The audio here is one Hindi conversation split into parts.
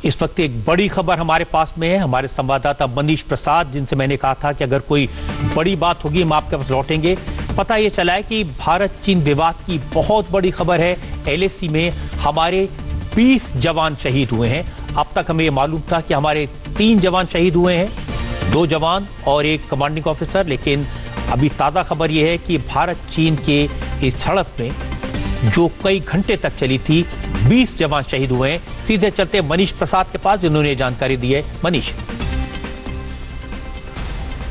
इस वक्त एक बड़ी खबर हमारे पास में है। हमारे संवाददाता मनीष प्रसाद, जिनसे मैंने कहा था कि अगर कोई बड़ी बात होगी हम आपके पास लौटेंगे। पता ये चला है कि भारत चीन विवाद की बहुत बड़ी खबर है। LAC में हमारे 20 जवान शहीद हुए हैं। अब तक हमें ये मालूम था कि हमारे 3 जवान शहीद हुए हैं, 2 जवान और 1 कमांडिंग ऑफिसर। लेकिन अभी ताज़ा खबर यह है कि भारत चीन के इस झड़प में जो कई घंटे तक चली थी, 20 जवान शहीद हुए हैं। सीधे चलते मनीष प्रसाद के पास, जिन्होंने जानकारी दी है। मनीष।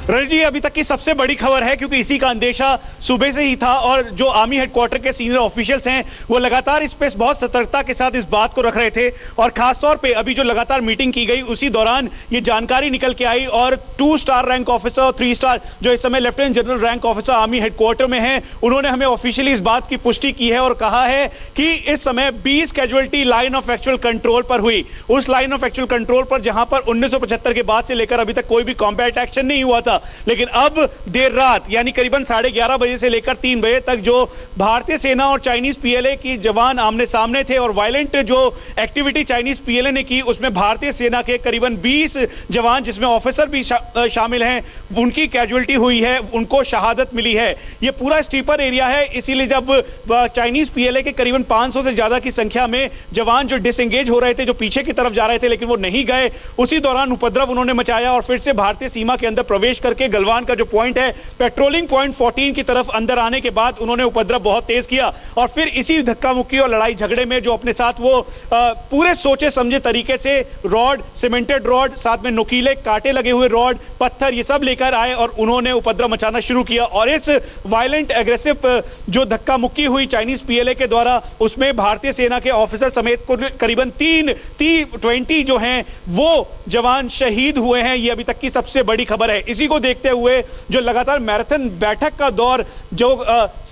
रजत जी, अभी तक की सबसे बड़ी खबर है, क्योंकि इसी का अंदेशा सुबह से ही था और जो आर्मी हेडक्वार्टर के सीनियर ऑफिशियल्स हैं वो लगातार इस पे बहुत सतर्कता के साथ इस बात को रख रहे थे। और खासतौर पे अभी जो लगातार मीटिंग की गई उसी दौरान ये जानकारी निकल के आई और 2 स्टार रैंक ऑफिसर और 3 स्टार जो इस समय lieutenant general rank officer army headquarter में हैं, उन्होंने हमें ऑफिशियली इस बात की पुष्टि की है और कहा है कि इस समय 20 casualty line of actual control पर हुई। उस लाइन ऑफ एक्चुअल कंट्रोल पर जहां पर 1975 के बाद से लेकर अभी तक कोई भी कॉम्बैट एक्शन नहीं हुआ था, लेकिन अब देर रात यानी करीबन 11:30 बजे से लेकर 3 बजे तक जो भारतीय सेना और चाइनीज PLA की जवान आमने सामने थे और वायलेंट जो एक्टिविटी चाइनीज PLA ने की, उसमें भारतीय सेना के करीबन 20 जवान, जिसमें ऑफिसर भी शामिल हैं, उनकी कैजुअलिटी हुई है, उनको शहादत मिली है। यह पूरा स्टीपर एरिया है, इसीलिए जब चाइनीज PLA के करीबन 500 से ज्यादा की संख्या में जवान जो डिसएंगेज हो रहे थे, जो पीछे की तरफ जा रहे थे लेकिन वो नहीं गए, उसी दौरान उपद्रव उन्होंने मचाया और फिर से भारतीय सीमा के अंदर प्रवेश करके गलवान का जो पॉइंट है, पेट्रोलिंग पॉइंट 14 की तरफ अंदर आने के बाद उन्होंने उपद्रव बहुत तेज किया और फिर इसी धक्का मुक्की और लड़ाई झगड़े में जो अपने साथ वो पूरे सोचे समझे तरीके से रॉड, सीमेंटेड रॉड, साथ में नुकीले कांटे लगे हुए रॉड, पत्थर, ये सब लेकर आए और उन्होंने उपद्रव मचाना शुरू किया। और इस वायलेंट एग्रेसिव जो धक्का मुक्की हुई चाइनीज PLA के द्वारा, उसमें भारतीय सेना के ऑफिसर समेत करीबन 20 जो हैं वो जवान शहीद हुए हैं। ये अभी तक की सबसे बड़ी खबर है। इसी को देखते हुए जो लगातार मैराथन बैठक का दौर जो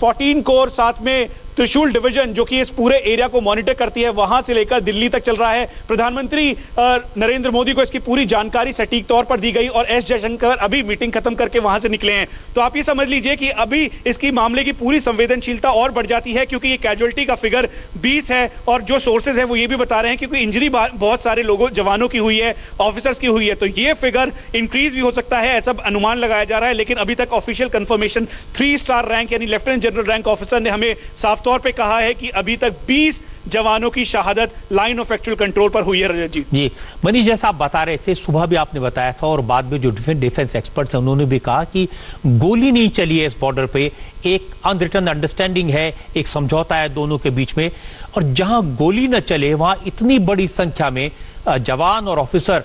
14 कोर साथ में त्रिशूल डिवीजन जो कि इस पूरे एरिया को मॉनिटर करती है, वहां से लेकर दिल्ली तक चल रहा है। प्रधानमंत्री नरेंद्र मोदी को इसकी पूरी जानकारी सटीक तौर पर दी गई और S जयशंकर अभी मीटिंग खत्म करके वहां से निकले हैं। तो आप ये समझ लीजिए कि अभी इसकी मामले की पूरी संवेदनशीलता और बढ़ जाती है, क्योंकि ये कैजुअलिटी का फिगर 20 है और जो सोर्सेज है वो ये भी बता रहे हैं क्योंकि इंजरी बहुत सारे लोगों, जवानों की हुई है, ऑफिसर्स की हुई है, तो ये फिगर इंक्रीज भी हो सकता है, ऐसा अनुमान लगाया जा रहा है। लेकिन अभी तक ऑफिशियल कंफर्मेशन 3 स्टार रैंक यानी लेफ्टिनेंट जनरल रैंक ऑफिसर ने हमें साफ तौर पे कहा है कि अभी तक 20 जवानों की शहादत लाइन ऑफ एक्चुअल कंट्रोल पर हुई है। रजत जी, मनीष, जैसा आप बता रहे थे, सुबह भी आपने बताया था और बाद में जो डिफेंस एक्सपर्ट्स हैं उन्होंने भी कहा कि गोली नहीं चली है इस बॉर्डर पे, एक अनरिटन अंडरस्टैंडिंग है, एक समझौता है दोनों के बीच में। और जहां गोली न चले वहां इतनी बड़ी संख्या में जवान और ऑफिसर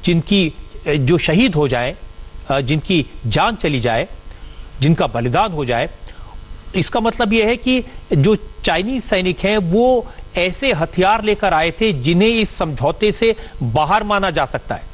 जिनकी जो शहीद हो जाए, जिनकी जान चली जाए, जिनका बलिदान हो जाए, इसका मतलब यह है कि जो चाइनीज सैनिक हैं वो ऐसे हथियार लेकर आए थे जिन्हें इस समझौते से बाहर माना जा सकता है।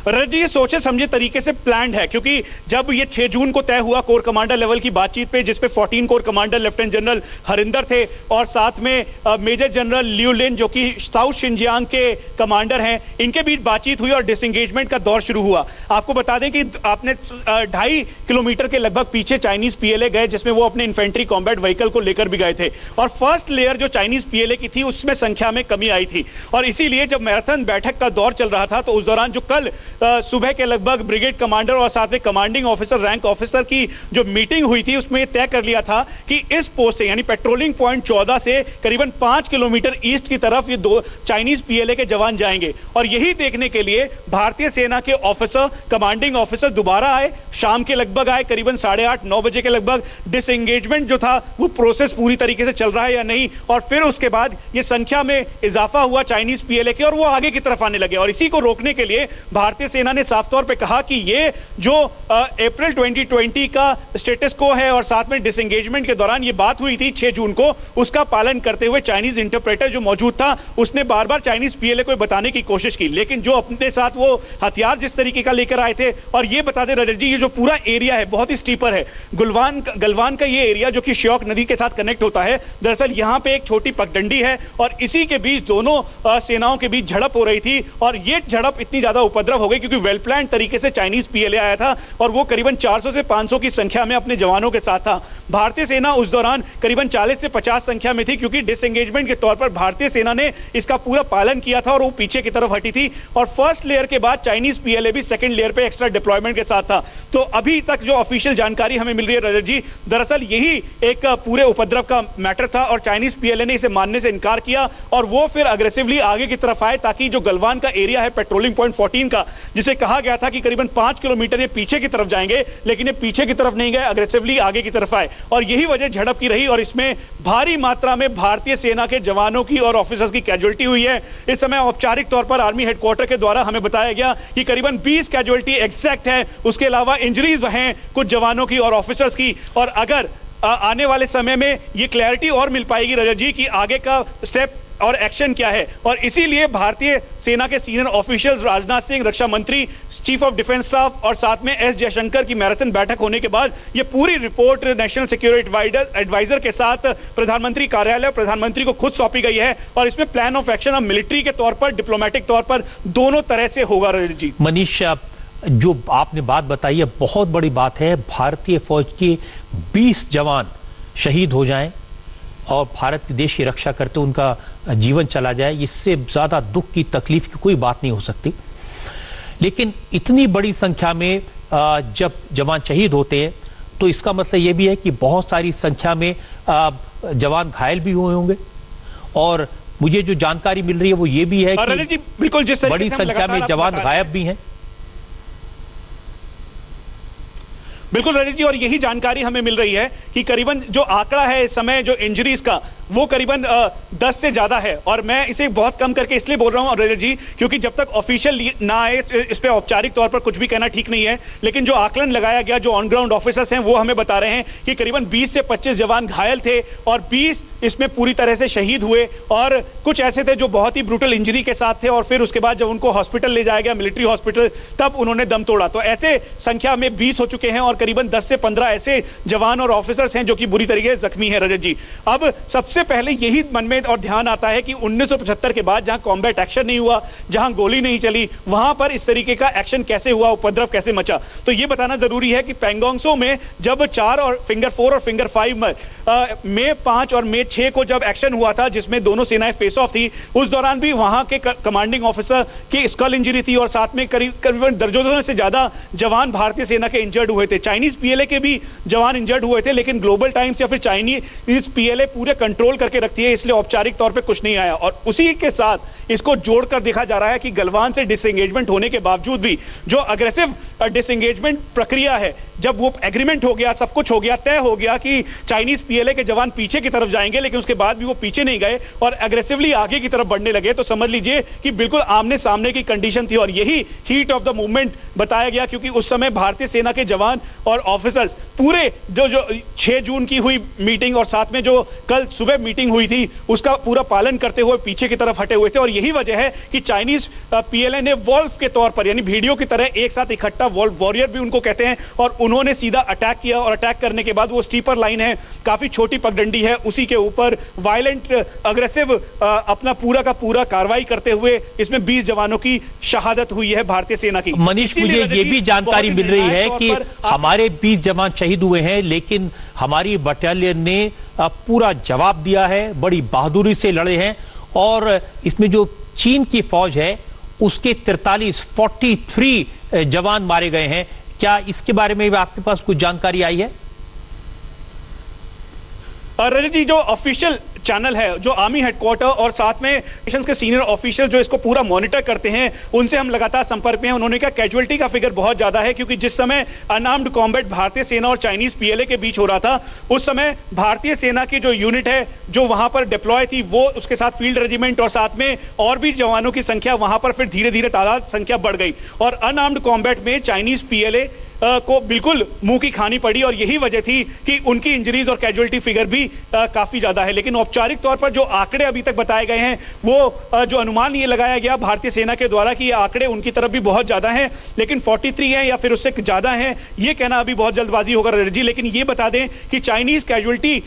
रजत जी, ये सोचे समझे तरीके से प्लान्ड है, क्योंकि जब ये 6 जून को तय हुआ कोर कमांडर लेवल की बातचीत पे, जिसपे 14 core commander lieutenant general Harinder थे और साथ में मेजर जनरल लियू लिन जो कि साउथ शिनजियांग के कमांडर हैं, इनके बीच बातचीत हुई और डिसएंगेजमेंट का दौर शुरू हुआ। आपको बता दें कि आपने 2.5 किलोमीटर के लगभग पीछे चाइनीज PLA गए, जिसमें वो अपने इन्फेंट्री कॉम्बैट व्हीकल को लेकर भी गए थे और फर्स्ट लेयर जो चाइनीज PLA की थी उसमें संख्या में कमी आई थी। और इसीलिए जब मैराथन बैठक का दौर चल रहा था तो उस दौरान जो कल सुबह के लगभग ब्रिगेड कमांडर और साथ में कमांडिंग ऑफिसर, रैंक ऑफिसर की जो मीटिंग हुई थी उसमें तय कर लिया था कि इस पोस्ट से यानी पेट्रोलिंग पॉइंट 14 से करीबन 5 किलोमीटर ईस्ट की तरफ ये 2 चाइनीज PLA के जवान जाएंगे। और यही देखने के लिए भारतीय सेना के ऑफिसर, कमांडिंग ऑफिसर दोबारा आए, शाम के लगभग आए, करीबन 8:30-9 बजे के लगभग। डिसएंगेजमेंट जो था वो प्रोसेस पूरी तरीके से चल रहा है या नहीं, और फिर उसके बाद ये संख्या में इजाफा हुआ चाइनीज PLA के और वो आगे की तरफ आने लगे। और इसी को रोकने के लिए भारतीय सेना ने साफ तौर पे कहा कि ये जो अप्रैल 2020 का स्टेटस को है और साथ में डिसएंगेजमेंट के दौरान ये बात हुई थी 6 जून को, उसका पालन करते हुए चाइनीज इंटरप्रेटर जो मौजूद था उसने बार बार चाइनीज PLA को बताने की कोशिश की, लेकिन जो अपने साथ वो हथियार जिस तरीके का लेकर आए थे। और ये बता दें रजत जी, ये जो पूरा एरिया है बहुत ही स्टीपर है। गलवान का ये एरिया जो कि श्योक नदी के साथ कनेक्ट होता है, दरअसल यहाँ पे एक छोटी पगडंडी है और इसी के बीच दोनों सेनाओं के बीच झड़प हो रही थी और ये झड़प इतनी ज्यादा उपद्रव हो गई क्योंकि वेल प्लान तरीके से चाइनीज पीएलए आया था और वो करीबन 400 से 500 की संख्या में अपने जवानों के साथ था। भारतीय सेना उस दौरान करीबन 40 से 50 संख्या में थी, क्योंकि डिसएंगेजमेंट के तौर पर भारतीय सेना ने इसका पूरा पालन किया था और वो पीछे की तरफ हटी थी। और फर्स्ट लेयर के बाद चाइनीज पीएलए भी सेकंड लेयर पे एक्स्ट्रा डिप्लॉयमेंट के साथ था। तो अभी तक जो ऑफिशियल जानकारी हमें मिल रही है रजत जी, दरअसल यही एक पूरे उपद्रव का मैटर था और चाइनीज पीएलए ने इसे मानने से इनकार किया और वो फिर अग्रेसिवली आगे की तरफ आए, ताकि जो गलवान का एरिया है पेट्रोलिंग पॉइंट 14 का, जिसे कहा गया था कि करीबन 5 किलोमीटर ये पीछे की तरफ जाएंगे, लेकिन ये पीछे की तरफ नहीं गए, अग्रेसिवली आगे की तरफ आए और यही वजह झड़प की रही। और इसमें भारी मात्रा में भारतीय सेना के जवानों की और ऑफिसर्स की कैजुअल्टी हुई है। इस समय औपचारिक तौर पर आर्मी हेडक्वार्टर के द्वारा हमें बताया गया कि करीबन 20 कैजुअल्टी एग्जैक्ट है। उसके अलावा इंजरीज हैं कुछ जवानों की और ऑफिसर्स की। और अगर आने वाले समय में ये क्लैरिटी और मिल पाएगी रजत जी कि आगे का स्टेप और एक्शन क्या है, और इसीलिए भारतीय सेना के सीनियर ऑफिशियल्स राजनाथ सिंह, रक्षा मंत्री, चीफ ऑफ डिफेंस स्टाफ और साथ में एस जयशंकर की मैराथन बैठक होने के बाद ये पूरी रिपोर्ट नेशनल सिक्योरिटी एडवाइजर के साथ प्रधानमंत्री कार्यालय, प्रधानमंत्री को खुद सौंपी गई है। और इसमें प्लान ऑफ एक्शन अब मिलिट्री के तौर पर, डिप्लोमेटिक तौर पर, दोनों तरह से होगा रजत जी। मनीष, जो आपने बात बताई है बहुत बड़ी बात है। भारतीय फौज के 20 जवान शहीद हो जाएं और भारत के देश की रक्षा करते उनका जीवन चला जाए, इससे ज्यादा दुख की, तकलीफ की कोई बात नहीं हो सकती। लेकिन इतनी बड़ी संख्या में जब जवान शहीद होते हैं तो इसका मतलब यह भी है कि बहुत सारी संख्या में जवान घायल भी हुए होंगे। और मुझे जो जानकारी मिल रही है वो ये भी है कि बिल्कुल जिस बड़ी संख्या में जवान गायब भी हैं। बिल्कुल रजत जी, और यही जानकारी हमें मिल रही है कि करीबन जो आंकड़ा है इस समय जो इंजरीज का, वो करीबन 10 से ज्यादा है। और मैं इसे बहुत कम करके इसलिए बोल रहा हूं रजत जी, क्योंकि जब तक ऑफिशियल ना आए इस पे औपचारिक तौर पर कुछ भी कहना ठीक नहीं है। लेकिन जो आकलन लगाया गया, जो ऑन ग्राउंड ऑफिसर्स हैं वो हमें बता रहे हैं कि करीबन 20 से 25 जवान घायल थे और 20 इसमें पूरी तरह से शहीद हुए। और कुछ ऐसे थे जो बहुत ही ब्रूटल इंजरी के साथ थे और फिर उसके बाद जब उनको हॉस्पिटल ले जाया गया, मिलिट्री हॉस्पिटल, तब उन्होंने दम तोड़ा। तो ऐसे संख्या में 20 हो चुके हैं और करीबन 10 से 15 ऐसे जवान और ऑफिसर्स हैं जो कि बुरी तरीके से जख्मी हैं रजत जी। अब सबसे पहले यही मन में और ध्यान आता है कि 1975 के बाद जहां कॉम्बैट एक्शन नहीं हुआ, जहां गोली नहीं चली, वहां पर इस तरीके का एक्शन कैसे हुआ, उपद्रव कैसे मचा। तो यह बताना जरूरी है कि पैंगोंग त्सो में जब 4 और फिंगर 4 और फिंगर 5 में मई 5 और मई 6 को जब एक्शन हुआ था, जिसमें दोनों सेनाएं फेस ऑफ थी, उस दौरान भी वहां के कमांडिंग ऑफिसर की स्कल इंजरी थी और साथ में करीबन दर्जनों से ज्यादा जवान भारतीय सेना के इंजर्ड हुए थे। चाइनीज पीएलए के भी जवान इंजर्ड हुए थे, लेकिन ग्लोबल टाइम्स या फिर चाइनीज पीएलए पूरे कंट्रोल करके रखती है, इसलिए औपचारिक तौर पे कुछ नहीं आया। और उसी के साथ इसको जोड़कर देखा जा रहा है कि गलवान से डिसएंगेजमेंट होने के बावजूद भी जो अग्रेसिव डिसएंगेजमेंट प्रक्रिया है, जब वो एग्रीमेंट हो गया, सब कुछ हो गया, तय हो गया कि चाइनीज पीएलए के जवान पीछे की तरफ जाएंगे, लेकिन उसके बाद भी वो पीछे नहीं गए और एग्रेसिवली आगे की तरफ बढ़ने लगे, तो समझ लीजिए कि बिल्कुल आमने सामने की कंडीशन थी। और यही हीट ऑफ द मूवमेंट बताया गया, क्योंकि उस समय भारतीय सेना के जवान और ऑफिसर्स पूरे जो 6 जून की हुई मीटिंग और साथ में जो कल सुबह मीटिंग हुई थी, उसका पूरा पालन करते हुए पीछे की तरफ हटे हुए थे। और यही वजह है कि चाइनीज पीएलए ने वॉल्फ के तौर पर, यानी भेड़ियों की तरह एक साथ इकट्ठा, वॉल्फ वॉरियर भी उनको कहते हैं, और उन्होंने सीधा अटैक किया। और अटैक करने के बाद वो स्टीपर लाइन है, काफी छोटी पगडंडी है, उसी के ऊपर वायलेंट अग्रेसिव अपना पूरा का पूरा कार्रवाई करते हुए इसमें 20 जवानों की शहादत हुई है भारतीय सेना की। मनीष, मुझे ये भी जानकारी मिल रही है कि हमारे 20 जवान शहीद हुए हैं, लेकिन हमारी बटालियन ने पूरा जवाब दिया है, बड़ी बहादुरी से लड़े हैं। और इसमें जो चीन की फौज है उसके 43 जवान मारे गए हैं। क्या इसके बारे में आपके पास कुछ जानकारी आई है? रजत जी, जो ऑफिशियल चैनल है, जो आर्मी हेडक्वार्टर और साथ में नेशंस के सीनियर ऑफिशियल जो इसको पूरा मॉनिटर करते हैं, उनसे हम लगातार संपर्क में हैं। उन्होंने कहा कैजुअलिटी का फिगर बहुत ज्यादा है, क्योंकि जिस समय अनआर्म्ड कॉम्बैट भारतीय सेना और चाइनीज पीएलए के बीच हो रहा था, उस समय भारतीय सेना की जो यूनिट है जो वहां पर डिप्लॉय थी, वो उसके साथ फील्ड रेजिमेंट और साथ में और भी जवानों की संख्या वहां पर फिर धीरे धीरे तादाद संख्या बढ़ गई और अनआर्म्ड कॉम्बैट में चाइनीज पीएलए को बिल्कुल मुंह की खानी पड़ी। और यही वजह थी कि उनकी इंजरीज और कैजुअलिटी फिगर भी काफी ज्यादा है। लेकिन औपचारिक तौर पर जो आंकड़े अभी तक बताए गए हैं, वो जो अनुमान ये लगाया गया भारतीय सेना के द्वारा कि ये आंकड़े उनकी तरफ भी बहुत ज्यादा हैं, लेकिन 43 हैं या फिर उससे ज्यादा हैं, ये कहना अभी बहुत जल्दबाजी होगा रजत जी। लेकिन ये बता दें कि चाइनीज कैजुअलिटी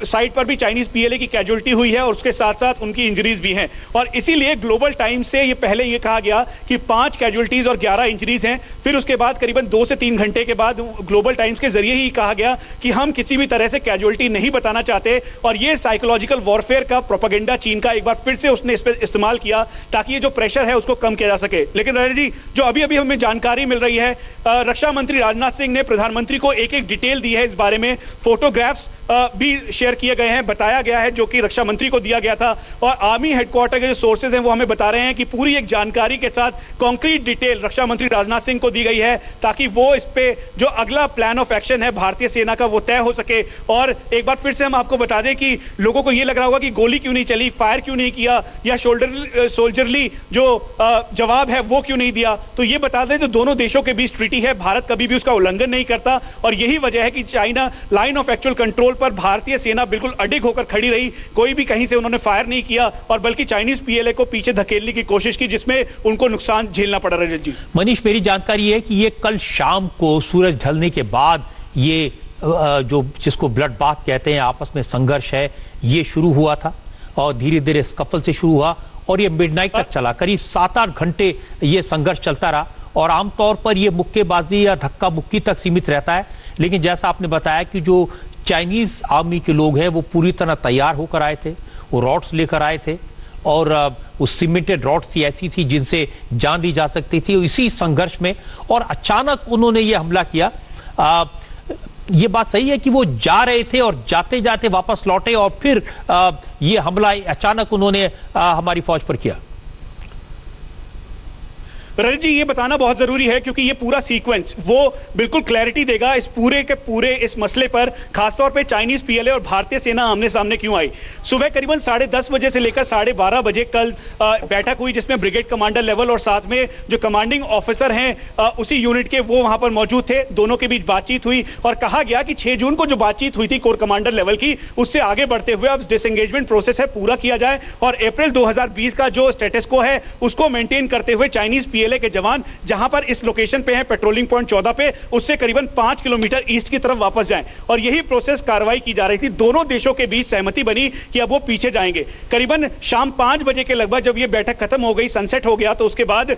साइड पर भी चाइनीज पीएलए की कैजुअलिटी हुई है और उसके साथ साथ उनकी इंजरीज भी हैं। और इसीलिए ग्लोबल टाइम्स से ये पहले ये कहा गया कि 5 कैजुअलिटीज और 11 इंजरीज हैं। फिर उसके बाद करीबन 2 से 3 घंटे के बाद ग्लोबल टाइम्स के जरिए ही कहा गया कि हम किसी भी तरह से कैजुअलिटी नहीं बताना चाहते। और ये साइकोलॉजिकल वॉरफेयर का प्रोपेगेंडा चीन का एक बार फिर से उसने इस पर इस्तेमाल किया ताकि ये जो प्रेशर है उसको कम किया जा सके। लेकिन रजत जी, जो अभी अभी हमें जानकारी मिल रही है, रक्षा मंत्री राजनाथ सिंह ने प्रधानमंत्री को एक एक डिटेल दी है इस बारे में। फोटोग्राफ्स भी शेयर किए गए हैं, बताया गया है, जो कि रक्षा मंत्री को दिया गया था। और आर्मी हेडक्वार्टर के जो सोर्सेज हैं वो हमें बता रहे हैं कि पूरी एक जानकारी के साथ कॉन्क्रीट डिटेल रक्षा मंत्री राजनाथ सिंह को दी गई है ताकि वो इस पे जो अगला प्लान ऑफ एक्शन है भारतीय सेना का वो तय हो सके। और एक बार फिर से हम आपको बता दें कि लोगों को ये लग रहा होगा कि गोली क्यों नहीं चली, फायर क्यों नहीं किया, या सोल्जरली जो जवाब है वो क्यों नहीं दिया। तो ये बता दें, जो दोनों देशों के बीच ट्रीटी है, भारत कभी भी उसका उल्लंघन नहीं करता। और यही वजह है कि China line of actual control पर भारतीय सेना बिल्कुल अडिग होकर खड़ी रही। कोई भी कहीं से उन्होंने फायर नहीं किया और बल्कि चाइनीज पीएलए को पीछे धकेलने की कोशिश की, जिसमें उनको नुकसान झेलना पड़ा। रजत जी, मनीष, मेरी जानकारी है कि ये कल शाम को सूरज ढलने के बाद ये जो जिसको ब्लड बाथ कहते हैं, आपस में संघर्ष है, ये शुरू हुआ था और धीरे धीरे स्कफल से शुरू हुआ और ये मिडनाइट तक चला। करीब 7-8 घंटे ये संघर्ष चलता रहा और आमतौर पर ये मुक्केबाजी या धक्का मुक्की तक सीमित रहता है। लेकिन जैसा आपने बताया कि जो चाइनीज आर्मी के लोग हैं वो पूरी तरह तैयार होकर आए थे, वो रॉड्स लेकर आए थे और वो सीमेंटेड रॉड्स ही ऐसी थी जिनसे जान दी जा सकती थी। इसी संघर्ष में और अचानक उन्होंने ये हमला किया। ये बात सही है कि वो जा रहे थे और जाते जाते वापस लौटे और फिर ये हमला अचानक उन्होंने हमारी फौज पर किया। रजत जी, ये बताना बहुत जरूरी है क्योंकि ये पूरा सीक्वेंस वो बिल्कुल क्लैरिटी देगा इस पूरे के पूरे इस मसले पर, खासतौर पे चाइनीज पीएलए और भारतीय सेना आमने सामने क्यों आई। सुबह करीबन 10:30 बजे से लेकर 12:30 बजे कल बैठक हुई जिसमें ब्रिगेड कमांडर लेवल और साथ में जो कमांडिंग ऑफिसर हैं उसी यूनिट के, वो वहां पर मौजूद थे। दोनों के बीच बातचीत हुई और कहा गया कि 6 जून को जो बातचीत हुई थी कोर कमांडर लेवल की, उससे आगे बढ़ते हुए अब डिसएंगेजमेंट प्रोसेस है पूरा किया जाए और अप्रैल 2020 का जो स्टेटस को है उसको मेंटेन करते हुए चाइनीज पीएलए के जवान जहां पर इस लोकेशन पे है पेट्रोलिंग पॉइंट 14 पे, उससे करीबन 5 किलोमीटर ईस्ट की तरफ वापस जाएं। और यही प्रोसेस कार्रवाई की जा रही थी। दोनों देशों के बीच सहमति बनी कि अब वो पीछे जाएंगे। करीबन शाम 5 बजे के लगभग जब ये बैठक खत्म हो गई, सनसेट हो गया, तो उसके बाद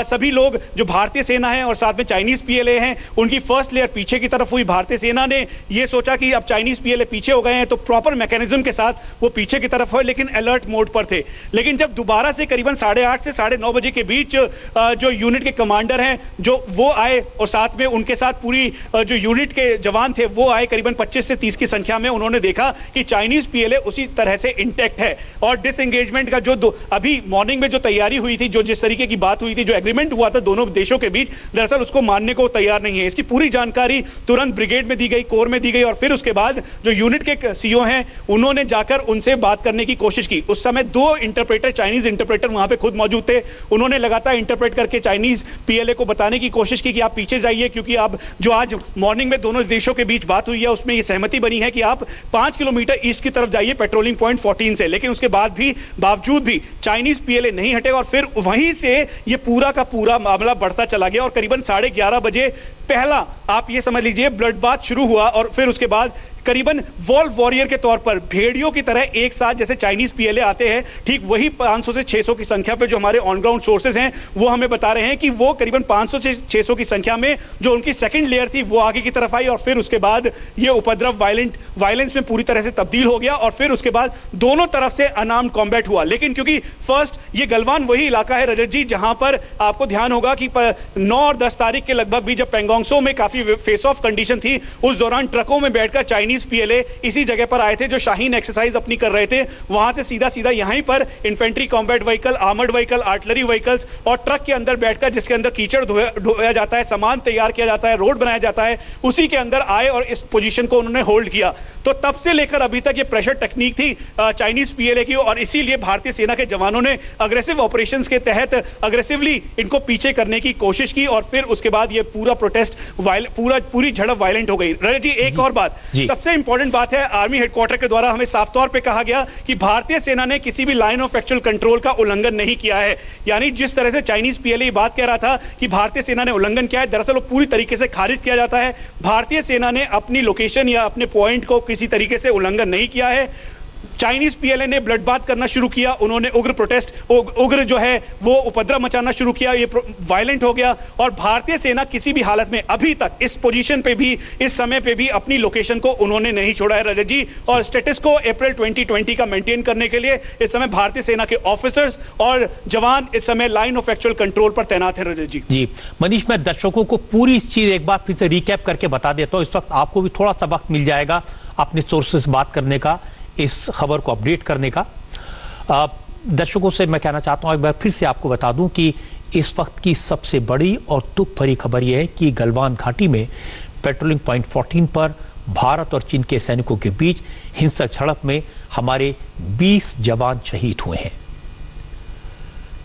सभी लोग जो भारतीय सेना है और साथ में चाइनीज पीएलए हैं उनकी फर्स्ट लेयर पीछे की तरफ हुई। भारतीय सेना ने यह सोचा कि अब चाइनीज पीएलए पीछे हो गए हैं तो प्रॉपर मैकेनिज्म के साथ वो पीछे की तरफ हुए, लेकिन अलर्ट मोड पर थे। लेकिन जब दोबारा से करीबन 8:30 से 9:30 बजे के बीच जो यूनिट के कमांडर हैं जो वो आए और साथ में उनके साथ पूरी जो यूनिट के जवान थे वो आए करीबन 25 से 30 की संख्या में, उन्होंने देखा कि चाइनीज पीएलए उसी तरह से इंटैक्ट है। और डिसएंगेजमेंट का जो अभी मॉर्निंग में जो तैयारी हुई थी, जो जिस तरीके की बात हुई थी, जो एग्रीमेंट हुआ था दोनों देशों के बीच, दरअसल उसको मानने को तैयार नहीं है। इसकी पूरी जानकारी तुरंत ब्रिगेड में दी गई, कोर में दी गई और फिर उसके बाद जो यूनिट के सीओ हैं उन्होंने जाकर उनसे बात करने की कोशिश की। उस समय 2 इंटरप्रेटर, चाइनीज इंटरप्रेटर वहां पे खुद मौजूद थे। उन्होंने लगातार इंटरप्रेट करके चाइनीज पीएलए को बताने की कोशिश की कि आप पीछे जाइए, क्योंकि अब जो आज मॉर्निंग में दोनों देशों के बीच बात हुई है उसमें यह सहमति बनी है कि आप 5 किलोमीटर ईस्ट की तरफ जाइए पेट्रोलिंग पॉइंट 14 से। लेकिन उसके बावजूद भी चाइनीज पीएलए नहीं हटे और फिर वहीं से यह पूरा का पूरा मामला बढ़ता चला गया और करीबन 11:30 बजे पहला आप ये समझ लीजिए ब्लड बाथ शुरू हुआ और फिर उसके बाद करीबन वॉल्व वॉरियर के तौर पर भेड़ियों की तरह एक साथ जैसे चाइनीज पीएलए आते हैं, ठीक वही 500 से 600 की संख्या पे जो हमारे ऑन ग्राउंड सोर्सेज हैं वो हमें बता रहे हैं कि वो करीबन 500 से 600 की संख्या में जो उनकी सेकंड लेयर थी वो आगे की तरफ आई और फिर उसके बाद ये उपद्रव वायलेंस में पूरी तरह से तब्दील हो गया और फिर उसके बाद दोनों तरफ से अनार्म्ड कॉम्बैट हुआ। लेकिन क्योंकि फर्स्ट ये गलवान वही इलाका है रजत जी जहां पर आपको ध्यान होगा कि 9 और 10 तारीख के लगभग भी जब पेंगोंग त्सो में काफी फेस ऑफ कंडीशन थी, उस दौरान ट्रकों में बैठकर चाइनीज पीएलए इसी जगह पर आए थे जो शाहीन एक्सरसाइज अपनी कर रहे थे। वहां से सीधा यहीं पर infantry combat vehicle, armoured vehicle, artillery vehicles और ट्रक के अंदर बैठकर जिसके अंदर कीचड़ ढोया जाता है, सामान तैयार किया जाता है, रोड बनाया जाता है, उसी के अंदर आए और इस पोजीशन को उन्होंने होल्ड किया। तो तब से लेकर अभी तक ये प्रेशर टेक्निक थी चाइनीज पीएलए की और इसीलिए भारतीय सेना के जवानों ने अग्रेसिव ऑपरेशंस के तहत अग्रेसिवली इनको पीछे करने की कोशिश की और फिर उसके बाद ये पूरा प्रोटेस्ट पूरी झड़प वायलेंट हो गई। रजत जी, एक और बात, सबसे सबसे इंपॉर्टेंट बात है, आर्मी हेडक्वार्टर के द्वारा हमें साफ तौर पे कहा गया कि भारतीय सेना ने किसी भी लाइन ऑफ एक्चुअल कंट्रोल का उल्लंघन नहीं किया है। यानी जिस तरह से चाइनीज पीएलए बात कह रहा था कि भारतीय सेना ने उल्लंघन किया है, दरअसल वो पूरी तरीके से खारिज किया जाता है। भारतीय सेना ने अपनी लोकेशन या अपने पॉइंट को किसी तरीके से उल्लंघन नहीं किया है। चाइनीज पीएलए ने ब्लड बाथ करना शुरू किया, उन्होंने उग्र जो है वो उपद्रव मचाना शुरू किया, ये वायलेंट हो गया। और भारतीय सेना किसी भी हालत में अभी तक इस पोजीशन पे भी, इस समय पे भी अपनी लोकेशन को उन्होंने नहीं छोड़ा है रजत जी। और स्टेटस को अप्रैल 2020 का मेंटेन करने के लिए इस समय भारतीय सेना के ऑफिसर्स और जवान इस समय लाइन ऑफ एक्चुअल कंट्रोल पर तैनात है रजत जी। जी मनीष, मैं दर्शकों को पूरी इस चीज एक बार फिर से रिकैप करके बता देता हूं। इस वक्त आपको भी थोड़ा सा वक्त मिल जाएगा अपने सोर्सेस से बात करने का, इस खबर को अपडेट करने का। दर्शकों से मैं कहना चाहता हूं, एक बार फिर से आपको बता दूं कि इस वक्त की सबसे बड़ी और दुख भरी खबर यह है कि गलवान घाटी में पेट्रोलिंग पॉइंट 14 पर भारत और चीन के सैनिकों के बीच हिंसक झड़प में हमारे 20 जवान शहीद हुए हैं।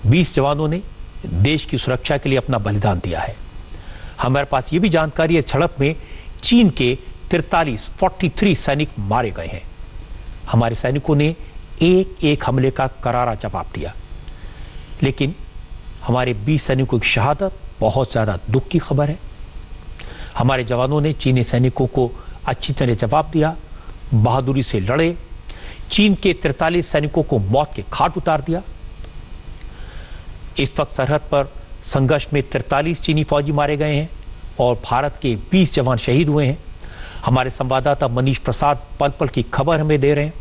20 जवानों ने देश की सुरक्षा के लिए अपना बलिदान दिया है। हमारे पास ये भी जानकारी है, झड़प में चीन के 43 सैनिक मारे गए हैं। हमारे सैनिकों ने एक एक हमले का करारा जवाब दिया, लेकिन हमारे 20 सैनिकों की शहादत बहुत ज्यादा दुख की खबर है। हमारे जवानों ने चीनी सैनिकों को अच्छी तरह जवाब दिया, बहादुरी से लड़े, चीन के 43 सैनिकों को मौत के घाट उतार दिया। इस वक्त सरहद पर संघर्ष में 43 चीनी फौजी मारे गए हैं और भारत के 20 जवान शहीद हुए हैं। हमारे संवाददाता मनीष प्रसाद पल पल की खबर हमें दे रहे हैं,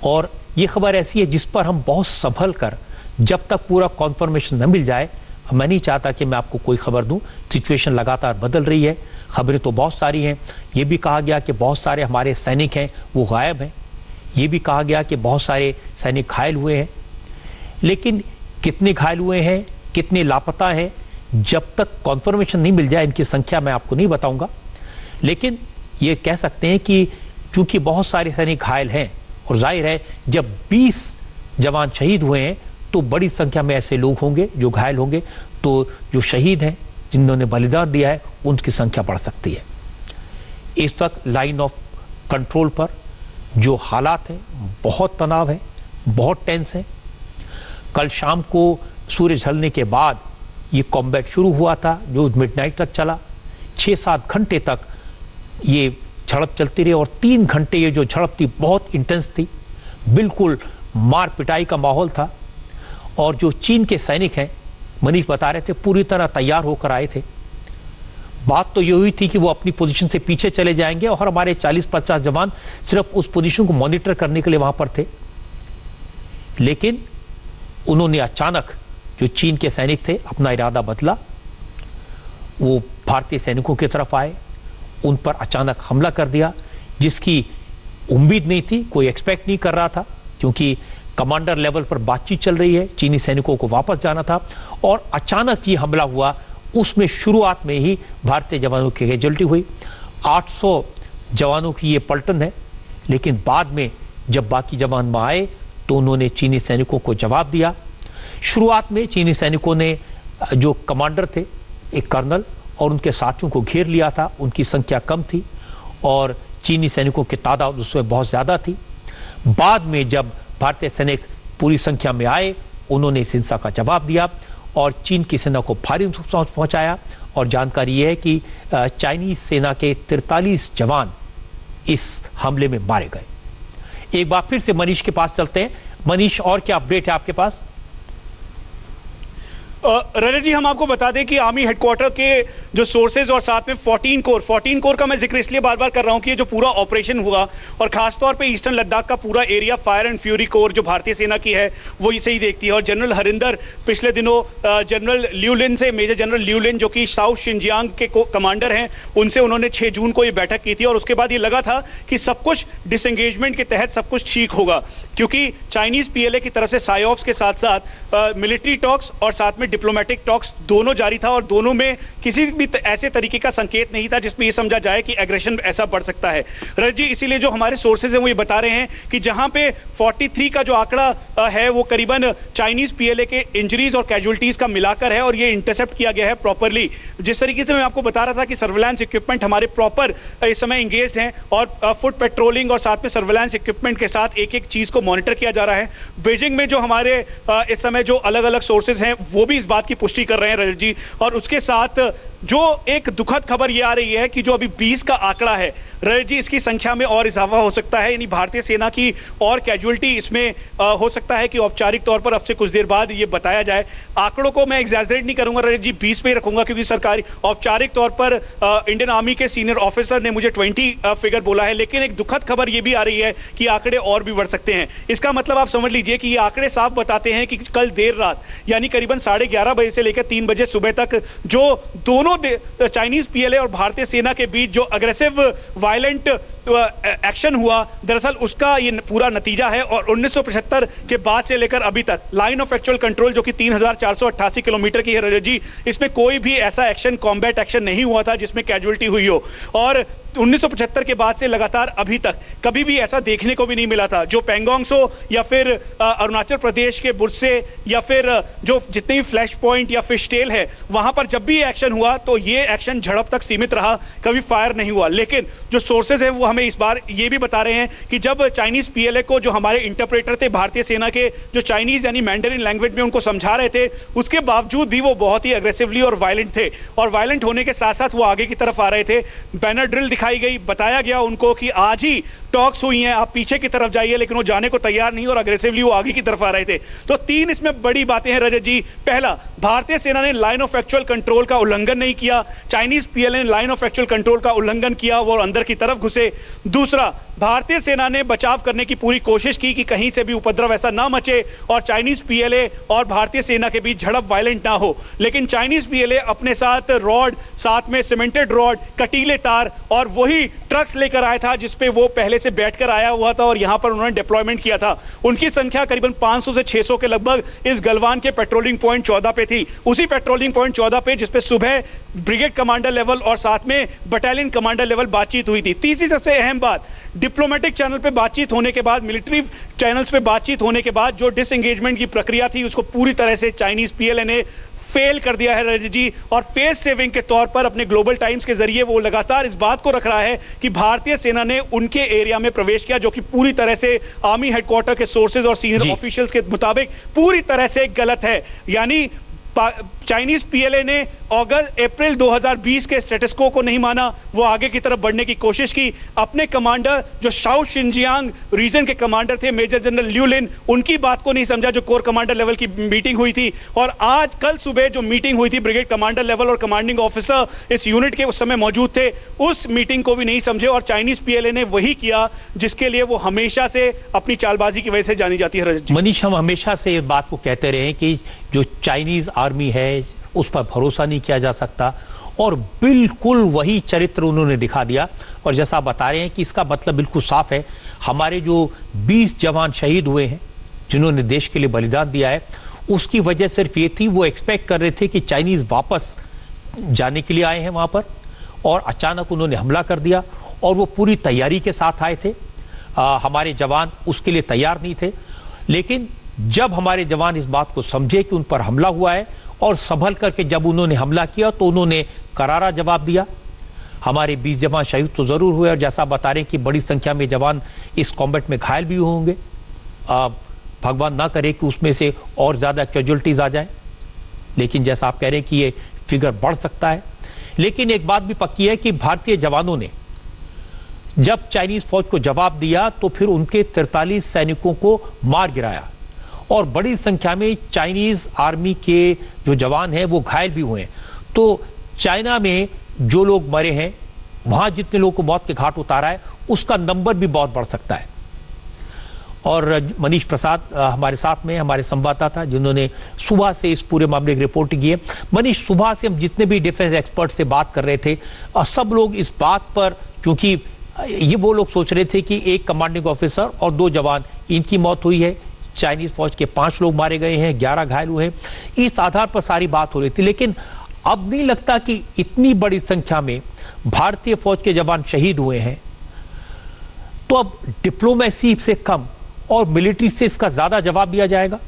और ये खबर ऐसी है जिस पर हम बहुत संभल कर, जब तक पूरा कॉन्फर्मेशन न मिल जाए, मैं नहीं चाहता कि मैं आपको कोई खबर दूं। सिचुएशन लगातार बदल रही है, खबरें तो बहुत सारी हैं। ये भी कहा गया कि बहुत सारे हमारे सैनिक हैं वो गायब हैं, ये भी कहा गया कि बहुत सारे सैनिक घायल हुए हैं, लेकिन कितने घायल हुए हैं, कितने लापता हैं, जब तक कॉन्फर्मेशन नहीं मिल जाए इनकी संख्या मैं आपको नहीं बताऊंगा। लेकिन ये कह सकते हैं कि चूंकि बहुत सारे सैनिक घायल हैं, और जाहिर है जब 20 जवान शहीद हुए हैं तो बड़ी संख्या में ऐसे लोग होंगे जो घायल होंगे, तो जो शहीद हैं, जिन्होंने बलिदान दिया है, उनकी संख्या बढ़ सकती है। इस वक्त लाइन ऑफ कंट्रोल पर जो हालात हैं, बहुत तनाव है, बहुत टेंस है। कल शाम को सूरज ढलने के बाद ये कॉम्बैट शुरू हुआ था जो मिडनाइट तक चला। 6-7 घंटे तक ये झड़प चलती रही, और 3 घंटे ये जो झड़प थी बहुत इंटेंस थी, बिल्कुल मार पिटाई का माहौल था। और जो चीन के सैनिक हैं, मनीष बता रहे थे, पूरी तरह तैयार होकर आए थे। बात तो ये हुई थी कि वो अपनी पोजीशन से पीछे चले जाएंगे और हमारे 40-50 जवान सिर्फ उस पोजीशन को मॉनिटर करने के लिए वहां पर थे। लेकिन उन्होंने अचानक, जो चीन के सैनिक थे, अपना इरादा बदला। वो भारतीय सैनिकों की तरफ आए, उन पर अचानक हमला कर दिया, जिसकी उम्मीद नहीं थी, कोई एक्सपेक्ट नहीं कर रहा था, क्योंकि कमांडर लेवल पर बातचीत चल रही है, चीनी सैनिकों को वापस जाना था, और अचानक ये हमला हुआ। उसमें शुरुआत में ही भारतीय जवानों की कैजुअल्टी हुई। 800 जवानों की ये पलटन है, लेकिन बाद में जब बाकी जवान वहां आए तो उन्होंने चीनी सैनिकों को जवाब दिया। शुरुआत में चीनी सैनिकों ने, जो कमांडर थे, एक कर्नल और उनके साथियों को घेर लिया था। उनकी संख्या कम थी और चीनी सैनिकों की तादाद उसमें बहुत ज़्यादा थी। बाद में जब भारतीय सैनिक पूरी संख्या में आए, उन्होंने इस हिंसा का जवाब दिया और चीन की सेना को भारी नुकसान पहुंचाया। और जानकारी यह है कि चाइनीज सेना के 43 जवान इस हमले में मारे गए। एक बार फिर से मनीष के पास चलते हैं। मनीष, और क्या अपडेट है आपके पास? रजत जी, हम आपको बता दें कि आर्मी हेडक्वार्टर के जो सोर्सेज और साथ में 14 कोर का मैं जिक्र इसलिए बार बार कर रहा हूं कि ये जो पूरा ऑपरेशन हुआ, और खासतौर पे ईस्टर्न लद्दाख का पूरा area fire and fury core जो भारतीय सेना की है वो इसे ही देखती है। और जनरल हरिंदर पिछले दिनों जनरल ल्यूलिन से, मेजर जनरल ल्यूलिन जो कि साउथ शिनजियांग के कमांडर हैं, उनसे उन्होंने 6 जून को ये बैठक की थी, और उसके बाद ये लगा था कि सब कुछ डिसएंगेजमेंट के तहत सब कुछ ठीक होगा। क्योंकि चाइनीज पीएलए की तरफ से साइऑप्स के साथ साथ मिलिट्री टॉक्स और साथ में डिप्लोमेटिक टॉक्स दोनों जारी था और दोनों में किसी भी ऐसे तरीके का संकेत नहीं था जिसमें यह समझा जाए कि एग्रेशन ऐसा बढ़ सकता है। रजत जी, इसीलिए जो हमारे सोर्सेज हैं वो ये बता रहे हैं कि जहां पे 43 का जो आंकड़ा है वो करीबन चाइनीज पीएलए के इंजरीज और कैजुअलिटीज का मिलाकर है और ये इंटरसेप्ट किया गया है प्रॉपरली। जिस तरीके से मैं आपको बता रहा था कि सर्विलांस इक्विपमेंट हमारे प्रॉपर इस समय इंगेज हैं और फुट पेट्रोलिंग और साथ में सर्विलांस इक्विपमेंट के साथ एक एक चीज को मॉनिटर किया जा रहा है। बीजिंग में जो हमारे इस समय जो अलग अलग सोर्सेज हैं वो भी इस बात की पुष्टि कर रहे हैं रजत जी। और उसके साथ जो एक दुखद खबर ये आ रही है कि जो अभी 20 का आंकड़ा है रजत जी, इसकी संख्या में और इजाफा हो सकता है, यानी भारतीय सेना की और कैजुअलिटी इसमें हो सकता है कि औपचारिक तौर पर अब से कुछ देर बाद ये बताया जाए। आंकड़ों को मैं एग्जैजरेट नहीं करूंगा रजत जी, 20 पे ही रखूंगा क्योंकि सरकारी औपचारिक तौर पर इंडियन आर्मी के सीनियर ऑफिसर ने मुझे 20 फिगर बोला है, लेकिन एक दुखद खबर ये भी आ रही है कि आंकड़े और भी बढ़ सकते हैं। इसका मतलब आप समझ लीजिए कि ये आंकड़े साफ बताते हैं कि कल देर रात यानी करीबन 11:30 बजे से लेकर 3 बजे सुबह तक जो दोनों चाइनीज पीएलए और भारतीय सेना के बीच जो अग्रेसिव वायलेंट एक्शन हुआ, दरअसल उसका ये पूरा नतीजा है। और 1975 के बाद से लेकर अभी तक लाइन ऑफ एक्चुअल कंट्रोल जो कि 3488 किलोमीटर की है रजत जी, इसमें कोई भी ऐसा एक्शन, कॉम्बैट एक्शन नहीं हुआ था जिसमें कैजुअलिटी हुई हो। और 1975 के बाद से लगातार अभी तक कभी भी ऐसा देखने को भी नहीं मिला था। जो पेंगोंग सो या फिर अरुणाचल प्रदेश के बुरसे या फिर जो जितने भी फ्लैश पॉइंट या फिश टेल है वहां पर जब भी एक्शन हुआ तो ये एक्शन झड़प तक सीमित रहा, कभी फायर नहीं हुआ। लेकिन जो सोर्सेज है वो हमें इस बार ये भी बता रहे हैं कि जब चाइनीज पीएलए को जो हमारे इंटरप्रेटर थे भारतीय सेना के, जो चाइनीज यानी मैंडरिन लैंग्वेज में उनको समझा रहे थे, उसके बावजूद भी वो बहुत ही अग्रेसिवली और वायलेंट थे। और वायलेंट होने के साथ साथ वो आगे की तरफ आ रहे थे। बैनर ड्रिल दिखाई गई, बताया गया उनको कि आज ही टॉक्स हुई हैं, आप पीछे की तरफ जाइए, लेकिन वो जाने को तैयार नहीं और अग्रेसिवली वो आगे की तरफ आ रहे थे। तो 3 इसमें बड़ी बातें हैं रजत जी। पहला, भारतीय सेना ने लाइन ऑफ एक्चुअल कंट्रोल का उल्लंघन नहीं किया, चाइनीज पीएलए ने लाइन ऑफ एक्चुअल कंट्रोल का उल्लंघन किया, वो अंदर की तरफ घुसे। दूसरा, भारतीय सेना ने बचाव करने की पूरी कोशिश की कि कहीं से भी उपद्रव ऐसा ना मचे और चाइनीज पीएलए और भारतीय सेना के बीच झड़प वायलेंट ना हो। लेकिन चाइनीज पीएलए अपने साथ रॉड, साथ में सीमेंटेड रॉड, कटीले तार और वही ट्रक्स लेकर आया था जिसपे वो पहले से बैठकर आया हुआ था और यहां पर उन्होंने डिप्लॉयमेंट किया था। उनकी संख्या करीबन 500 से 600 के लगभग इस गलवान के पेट्रोलिंग पॉइंट 14 पे थी। उसी पेट्रोलिंग पॉइंट 14 पे जिसपे सुबह ब्रिगेड कमांडर लेवल और साथ में बटालियन कमांडर लेवल बातचीत हुई थी। तीसरी सबसे अहम बात, डिप्लोमेटिक चैनल पे बातचीत होने के बाद, मिलिट्री चैनल्स पे बातचीत होने के बाद जो डिसएंगेजमेंट की प्रक्रिया थी उसको पूरी तरह से चाइनीज पीएलए ने फेल कर दिया है रजत जी। और पेस सेविंग के तौर पर अपने ग्लोबल टाइम्स के जरिए वो लगातार इस बात को रख रहा है कि भारतीय सेना ने उनके एरिया में प्रवेश किया, जो कि पूरी तरह से आर्मी हेडक्वार्टर के सोर्सेज और सीनियर ऑफिशियल्स के मुताबिक पूरी तरह से गलत है। यानी चाइनीज पीएलए ने अप्रैल 2020 के स्टेटस को नहीं माना, वो आगे की तरफ बढ़ने की कोशिश की। अपने कमांडर जो साउथ शिनजियांग रीजन के कमांडर थे मेजर जनरल लिu लिन, उनकी बात को नहीं समझा जो कोर कमांडर लेवल की मीटिंग हुई थी। और आज कल सुबह जो मीटिंग हुई थी ब्रिगेड कमांडर लेवल और कमांडिंग ऑफिसर इस यूनिट के उस समय मौजूद थे, उस मीटिंग को भी नहीं समझे और चाइनीज पीएलए ने वही किया जिसके लिए वो हमेशा से अपनी चालबाजी की वजह से जानी जाती है। मनीष, हम हमेशा से इस बात को कहते रहे कि जो चाइनीज आर्मी है उस पर भरोसा नहीं किया जा सकता और बिल्कुल वही चरित्र उन्होंने दिखा दिया। और जैसा आप बता रहे हैं कि इसका मतलब बिल्कुल साफ है, हमारे जो 20 जवान शहीद हुए हैं जिन्होंने देश के लिए बलिदान दिया है, उसकी वजह सिर्फ ये थी, वो एक्सपेक्ट कर रहे थे कि चाइनीज वापस जाने के लिए आए हैं वहां पर और अचानक उन्होंने हमला कर दिया और वो पूरी तैयारी के साथ आए थे। हमारे जवान उसके लिए तैयार नहीं थे, लेकिन जब हमारे जवान इस बात को समझे कि उन पर हमला हुआ है और संभल करके जब उन्होंने हमला किया तो उन्होंने करारा जवाब दिया। हमारे 20 जवान शहीद तो जरूर हुए और जैसा बता रहे हैं कि बड़ी संख्या में जवान इस कॉम्बैट में घायल भी होंगे। भगवान ना करे कि उसमें से और ज्यादा कैजुअलिटीज आ जाए, लेकिन जैसा आप कह रहे हैं कि ये फिगर बढ़ सकता है। लेकिन एक बात भी पक्की है कि भारतीय जवानों ने जब चाइनीज फौज को जवाब दिया तो फिर उनके 43 सैनिकों को मार गिराया और बड़ी संख्या में चाइनीज आर्मी के जो जवान हैं वो घायल भी हुए हैं। तो चाइना में जो लोग मरे हैं, वहां जितने लोगों को मौत के घाट उतारा है, उसका नंबर भी बहुत बढ़ सकता है। और मनीष प्रसाद हमारे साथ में, हमारे संवाददाता जिन्होंने सुबह से इस पूरे मामले की रिपोर्टिंग की है। मनीष, सुबह से हम जितने भी डिफेंस एक्सपर्ट से बात कर रहे थे, सब लोग इस बात पर, क्योंकि ये वो लोग सोच रहे थे कि एक कमांडिंग ऑफिसर और 2 जवान इनकी मौत हुई है, चाइनीज फौज के 5 लोग मारे गए हैं, 11 घायल हुए हैं। इस आधार पर सारी बात हो रही थी, लेकिन अब नहीं लगता कि इतनी बड़ी संख्या में भारतीय फौज के जवान शहीद हुए हैं तो अब डिप्लोमेसी से कम और मिलिट्री से इसका ज्यादा जवाब दिया जाएगा।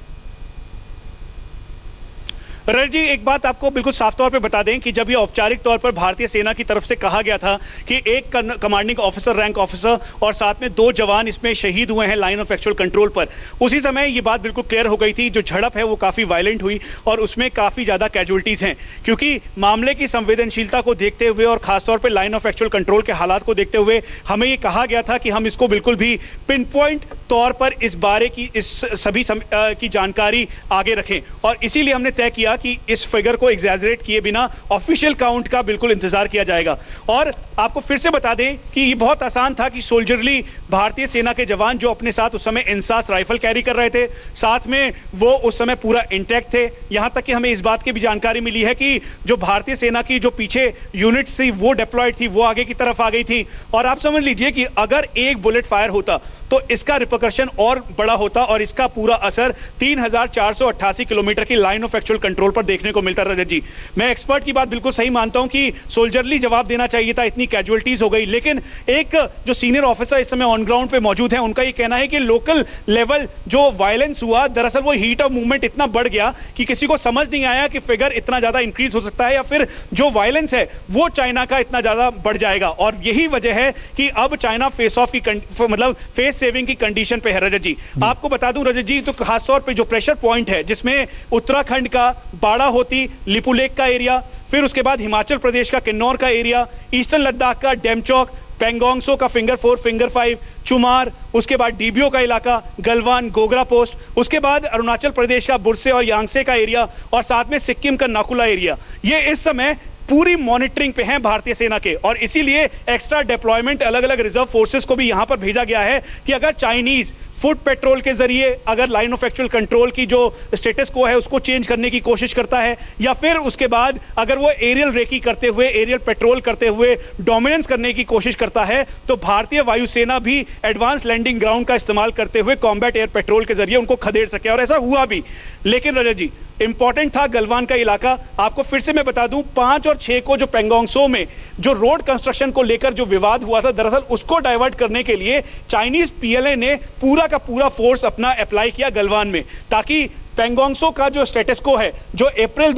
रजत जी, एक बात आपको बिल्कुल साफ तौर पे बता दें कि जब ये औपचारिक तौर पर भारतीय सेना की तरफ से कहा गया था कि एक कमांडिंग ऑफिसर, रैंक ऑफिसर और साथ में 2 जवान इसमें शहीद हुए हैं लाइन ऑफ एक्चुअल कंट्रोल पर, उसी समय ये बात बिल्कुल क्लियर हो गई थी। जो झड़प है वो काफी वायलेंट हुई और उसमें काफी ज्यादा कैजुअलिटीज हैं, क्योंकि मामले की संवेदनशीलता को देखते हुए और खासतौर पर लाइन ऑफ एक्चुअल कंट्रोल के हालात को देखते हुए हमें ये कहा गया था कि हम इसको बिल्कुल भी पिन पॉइंट तौर पर इस बारे की सभी की जानकारी आगे रखें, और इसीलिए हमने तय किया कि इस फिगर को एग्जैजरेट किए बिना ऑफिशियल काउंट का बिल्कुल इंतजार किया जाएगा। और आपको फिर से बता दें कि ये बहुत आसान था कि सोल्जरली भारतीय सेना के जवान जो अपने साथ उस समय इंसास राइफल कैरी कर रहे थे, साथ में वो उस समय पूरा इंटैक्ट थे। यहां तक कि हमें इस बात की भी जानकारी मिली है कि जो भारतीय सेना की जो पीछे यूनिट थी वो डिप्लॉयड थी, वो आगे की तरफ आ गई थी। और आप समझ लीजिए कि अगर एक बुलेट फायर होता तो इसका रिपरकशन और बड़ा होता और इसका पूरा असर 3488 किलोमीटर की लाइन ऑफ एक्चुअल कंट्रोल पर देखने को मिलता। रजत जी, मैं एक्सपर्ट की बात बिल्कुल सही मानता हूं कि सोल्जरली जवाब देना चाहिए था, इतनी कैजुअलिटीज हो गई, लेकिन एक जो सीनियर ऑफिसर इस समय ऑन ग्राउंड पे मौजूद है उनका ये कहना है कि लोकल लेवल जो वायलेंस हुआ, दरअसल वो हीट ऑफ मूवमेंट इतना बढ़ गया कि किसी को समझ नहीं आया कि फिगर इतना ज्यादा इंक्रीज हो सकता है या फिर जो वायलेंस है वो चाइना का इतना ज्यादा बढ़ जाएगा। और यही वजह है कि अब चाइना फेस ऑफ की मतलब फेस सेविंग की कंडीशन पे है। रजत जी, आपको बता दूं रजत जी, तो खासतौर पे जो प्रेशर पॉइंट है जिसमें उत्तराखंड का बाड़ाहोती लिपुलेख का एरिया, फिर उसके बाद हिमाचल प्रदेश का किन्नौर का एरिया, ईस्टर्न लद्दाख का डेमचौक, पेंगोंगसो का फिंगर 4 फिंगर 5, चुमार, उसके बाद डीबीओ का इलाका, गलवान, गोगरा पोस्ट, उसके बाद अरुणाचल प्रदेश का बुरसे और यांगसे का एरिया और साथ में सिक्किम का नाकुला एरिया, ये इस समय पूरी मॉनिटरिंग पे हैं भारतीय सेना के। और इसीलिए एक्स्ट्रा डिप्लॉयमेंट अलग अलग रिजर्व फोर्सेस को भी यहां पर भेजा गया है कि अगर चाइनीज फुट पेट्रोल के जरिए अगर लाइन ऑफ एक्चुअल कंट्रोल की जो स्टेटस को है उसको चेंज करने की कोशिश करता है, या फिर उसके बाद अगर वो एरियल रेकी करते हुए, एरियल पेट्रोल करते हुए डोमिनेंस करने की कोशिश करता है, तो भारतीय वायुसेना भी एडवांस लैंडिंग ग्राउंड का इस्तेमाल करते हुए कॉम्बैट एयर पेट्रोल के जरिए उनको खदेड़ सके। और ऐसा हुआ भी। लेकिन रजत जी, इंपॉर्टेंट था गलवान का इलाका। आपको फिर से मैं बता दूं, 5 और 6 को जो पेंगोंगसो में जो रोड कंस्ट्रक्शन को लेकर जो विवाद हुआ था, दरअसल उसको डाइवर्ट करने के लिए चाइनीज पीएलए ने पूरा का पूरा फोर्स अपना अप्लाई किया गलवान में, ताकि पेंगोंगसो का जो स्टेटस को है, जो अप्रैल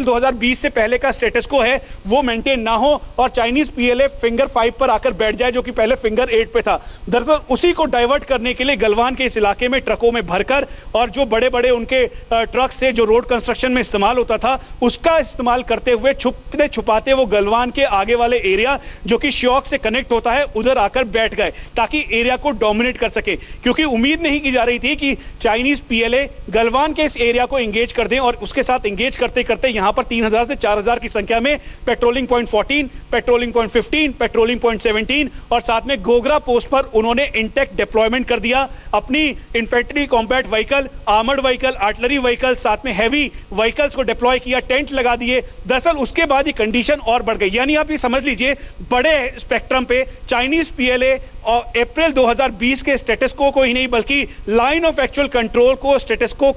2020 से पहले का स्टेटस को है, वो मेंटेन ना हो और चाइनीज पीएलए फिंगर 5 पर आकर बैठ जाए, जो कि पहले फिंगर 8 पे था। दरअसल उसी को डाइवर्ट करने के लिए गलवान के इस इलाके में ट्रकों में भरकर, और जो बड़े बड़े उनके ट्रक्स थे जो रोड कंस्ट्रक्शन में इस्तेमाल होता था, उसका इस्तेमाल करते हुए छुपते छुपाते वो गलवान के आगे वाले एरिया जो कि श्योक से कनेक्ट होता है उधर आकर बैठ गए, ताकि एरिया को डोमिनेट कर सके। क्योंकि उम्मीद नहीं की जा रही थी कि चाइनीज पीएलए गलवान के इस एरिया को एंगेज कर दें, और उसके साथ एंगेज करते करते यहां पर 3000 से 4000 की संख्या में patrolling point 14, patrolling point 15, patrolling point 17 और साथ में गोगरा पोस्ट पर उन्होंने इंटेक्ट डिप्लॉयमेंट कर दिया। अपनी infantry combat vehicle, armoured vehicle, artillery vehicle, साथ में हैवी व्हीकल्स को डिप्लॉय किया, टेंट लगा दिए। दरअसल उसके बाद ये कंडीशन और बढ़ गई। यानी आप ये समझ लीजिए, बड़े स्पेक्ट्रम पे चाइनीज पीएलए और अप्रैल 2020 के स्टेटस को ही नहीं, बल्कि लाइन ऑफ एक्चुअल कंट्रोल को, स्टेटस को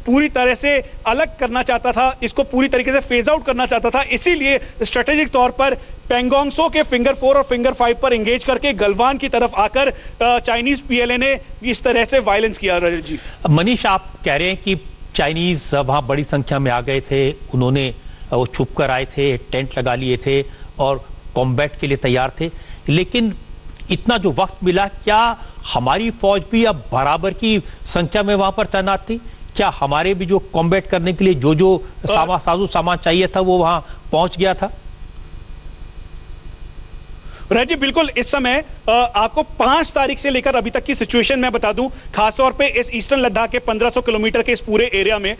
पूरी तरह से अलग करना चाहता था, इसको पूरी तरीके से फेज आउट करना चाहता था। इसीलिए स्ट्रेटेजिक तौर पर पेंगोंगसो के फिंगर 4 और फिंगर 5 पर एंगेज करके गलवान की तरफ आकर चाइनीज पीएलए ने इस तरह से वायलेंस किया। रजत जी, मनीष, आप कह रहे हैं कि चाइनीज वहां बड़ी संख्या में आ गए थे, उन्होंने वो छुप कर आए थे, टेंट लगा लिए थे और कॉम्बैट के लिए तैयार थे, लेकिन इतना जो वक्त मिला, क्या हमारी फौज भी अब बराबर की संख्या में वहां पर तैनात थी? क्या हमारे भी जो कॉम्बैट करने के लिए जो साजो सामान चाहिए था वो वहां पहुंच गया था? जी बिल्कुल। इस समय आपको 5 तारीख से लेकर अभी तक की सिचुएशन मैं बता दूं, खासतौर पे इस ईस्टर्न लद्दाख के 1500 किलोमीटर के इस पूरे एरिया में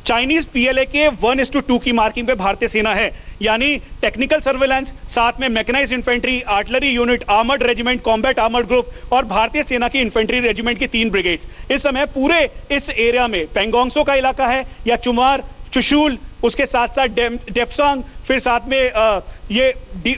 चाइनीज पीएलए के 1:2 की मार्किंग पे भारतीय सेना है। यानी टेक्निकल सर्वेलेंस, साथ में mechanised infantry, artillery unit, armoured regiment, combat armoured group और भारतीय सेना की इन्फेंट्री रेजिमेंट की 3 ब्रिगेड्स इस समय पूरे इस एरिया में, पेंगोंगसो का इलाका है या चुमार, चुशूल, उसके साथ साथ डेप्सांग, फिर साथ में ये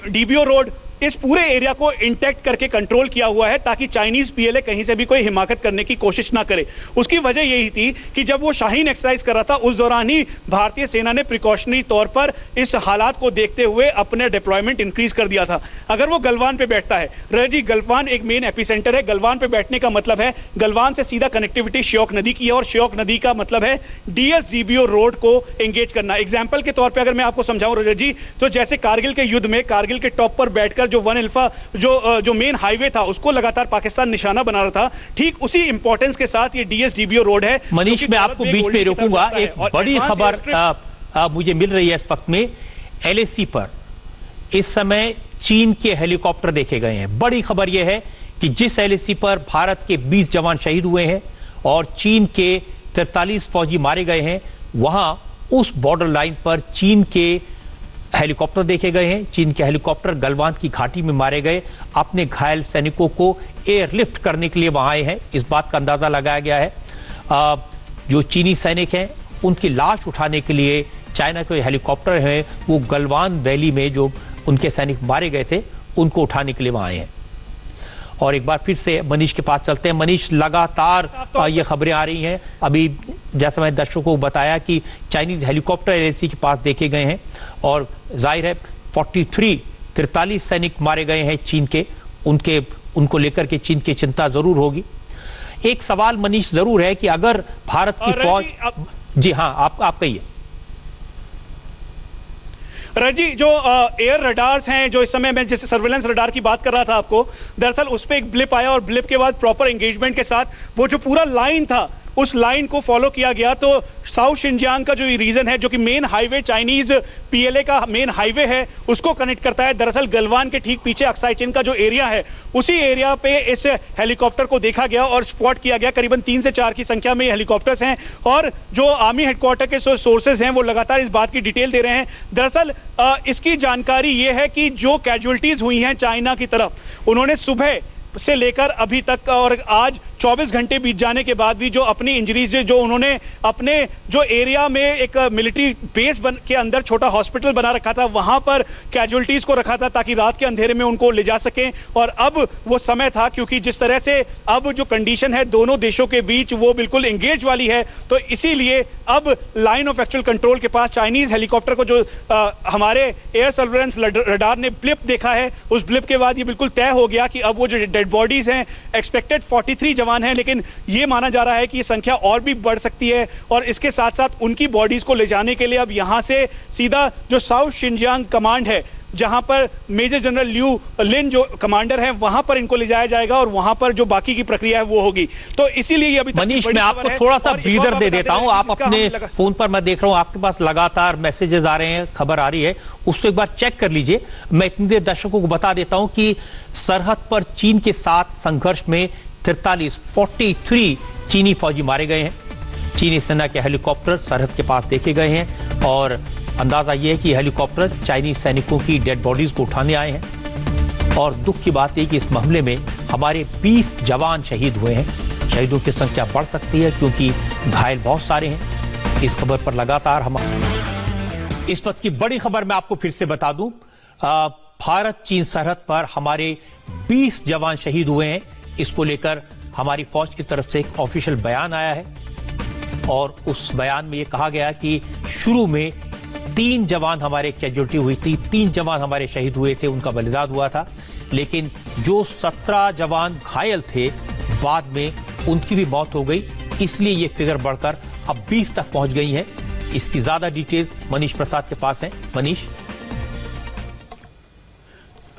डीबीओ रोड, इस पूरे एरिया को इंटैक्ट करके कंट्रोल किया हुआ है ताकि चाइनीज पीएलए कहीं से भी कोई हिमाकत करने की कोशिश ना करे। उसकी वजह यही थी कि जब वो शाहीन एक्सरसाइज कर रहा था उस दौरान ही भारतीय सेना ने प्रिकॉशनरी तौर पर इस हालात को देखते हुए अपने डिप्लॉयमेंट इंक्रीज कर दिया था। अगर वो गलवान पे बैठता है, रजी गलवान एक मेन एपिसेंटर है, गलवान पे बैठने का मतलब है गलवान से सीधा कनेक्टिविटी श्योक नदी की है और श्योक नदी का मतलब है डीएसडीबीओ रोड को एंगेज करना। एग्जाम्पल के तौर पर अगर मैं आपको समझाऊं रजी, तो जैसे कारगिल के युद्ध में कारगिल के टॉप पर बैठकर जो वन अल्फा जो मेन हाईवे था उसको लगातार पाकिस्तान निशाना बना रहा था, ठीक उसी इंपॉर्टेंस के साथ ये डीएसडीबीओ रोड है। मनीष, मैं आपको बीच में रोकूंगा। एक बड़ी खबर मुझे मिल रही है इस वक्त में, एलएसी पर इस समय चीन के हेलीकॉप्टर देखे गए हैं। बड़ी खबर यह है कि जिस एलएसी पर भारत के 20 जवान शहीद हुए हैं और चीन के 43 फौजी मारे गए हैं, वहां उस बॉर्डर लाइन पर चीन के हेलीकॉप्टर देखे गए हैं। चीन के हेलीकॉप्टर गलवान की घाटी में मारे गए अपने घायल सैनिकों को एयरलिफ्ट करने के लिए वहां आए हैं। इस बात का अंदाजा लगाया गया है जो चीनी सैनिक हैं उनकी लाश उठाने के लिए चाइना के हेलीकॉप्टर हैं, वो गलवान वैली में जो उनके सैनिक मारे गए थे उनको उठाने के लिए वहां आए हैं। और एक बार फिर से मनीष के पास चलते हैं। मनीष, लगातार ये खबरें आ रही हैं। अभी जैसा मैंने दर्शकों को बताया कि चाइनीज हेलीकॉप्टर एलएसी के पास देखे गए हैं और जाहिर है 43 सैनिक मारे गए हैं चीन के। उनको लेकर के चीन की चिंता जरूर होगी। एक सवाल मनीष जरूर है कि अगर भारत की फौज, जी हाँ, आप कहिए। रजी, जो एयर रडार्स हैं, जो इस समय मैं जैसे सर्वेलेंस रडार की बात कर रहा था आपको, दरअसल उस पर एक ब्लिप आया और ब्लिप के बाद प्रॉपर एंगेजमेंट के साथ वो जो पूरा लाइन था उस लाइन को फॉलो किया गया। तो साउथ शिनजियांग का जो रीजन है, जो कि मेन हाईवे चाइनीज पीएलए का मेन हाईवे है, उसको कनेक्ट करता है। दरअसल गलवान के ठीक पीछे अक्साई चिन का जो एरिया है, उसी एरिया पे इस हेलीकॉप्टर को देखा गया और स्पॉट किया गया। करीबन 3 से 4 की संख्या में ये हेलीकॉप्टर्स हैं और जो आर्मी हेडक्वार्टर के सोर्सेज हैं वो लगातार इस बात की डिटेल दे रहे हैं। दरअसल इसकी जानकारी ये है कि जो कैजुअल्टीज हुई हैं चाइना की तरफ, उन्होंने सुबह से लेकर अभी तक और आज 24 घंटे बीत जाने के बाद भी जो अपनी इंजरीज, जो उन्होंने अपने जो एरिया में एक मिलिट्री बेस के अंदर छोटा हॉस्पिटल बना रखा था, वहां पर कैजुअल्टीज को रखा था ताकि रात के अंधेरे में उनको ले जा सकें। और अब वो समय था, क्योंकि जिस तरह से अब जो कंडीशन है दोनों देशों के बीच वो बिल्कुल एंगेज वाली है, तो इसीलिए अब लाइन ऑफ एक्चुअल कंट्रोल के पास चाइनीज हेलीकॉप्टर को जो हमारे एयर सर्वेलेंस रडार ने ब्लिप देखा है, उस ब्लिप के बाद ये बिल्कुल तय हो गया कि अब वो जो डेड बॉडीज हैं, एक्सपेक्टेड 43 जवान हैं, लेकिन ये माना जा रहा है कि ये संख्या और भी बढ़ सकती है। और इसके साथ साथ उनकी बॉडीज को ले जाने के लिए अब यहां से सीधा जो साउथ शिनजियांग कमांड है, जहां पर मेजर जनरल ल्यू लिन जो कमांडर है, वहां पर इनको ले जाया जाएगा और वहां पर जो बाकी की प्रक्रिया है वो होगी। तो इसीलिए ये अभी मनीष, मैं आपको थोड़ा सा ब्रीदर दे देता हूं। आप अपने फोन पर, मैं देख रहा हूं आपके पास लगातार मैसेजेस आ रहे हैं, खबर आ रही है, उसको एक बार चेक कर लीजिए। मैं इतनी देर दर्शकों को बता देता हूं कि सरहद पर चीन के साथ संघर्ष में 43 चीनी फौजी मारे गए हैं। चीनी सेना के हेलीकॉप्टर सरहद के पास देखे गए हैं और अंदाजा यह है कि हेलीकॉप्टर चाइनीज सैनिकों की डेड बॉडीज को उठाने आए हैं। और दुख की बात है कि इस मामले में हमारे 20 जवान शहीद हुए हैं। शहीदों की संख्या बढ़ सकती है क्योंकि घायल बहुत सारे हैं। इस खबर पर लगातार हम इस वक्त की बड़ी खबर मैं आपको फिर से बता दूं, भारत चीन सरहद पर हमारे 20 जवान शहीद हुए हैं। इसको लेकर हमारी फौज की तरफ से एक ऑफिशियल बयान आया है और उस बयान में यह कहा गया कि शुरू में 3 जवान हमारे कैजुअल्टी हुई थी, 3 जवान हमारे शहीद हुए थे, उनका बलिदान हुआ था, लेकिन जो 17 जवान घायल थे बाद में उनकी भी मौत हो गई। इसलिए ये फिगर बढ़कर अब 20 तक पहुंच गई है। इसकी ज्यादा डिटेल्स मनीष प्रसाद के पास है। मनीष।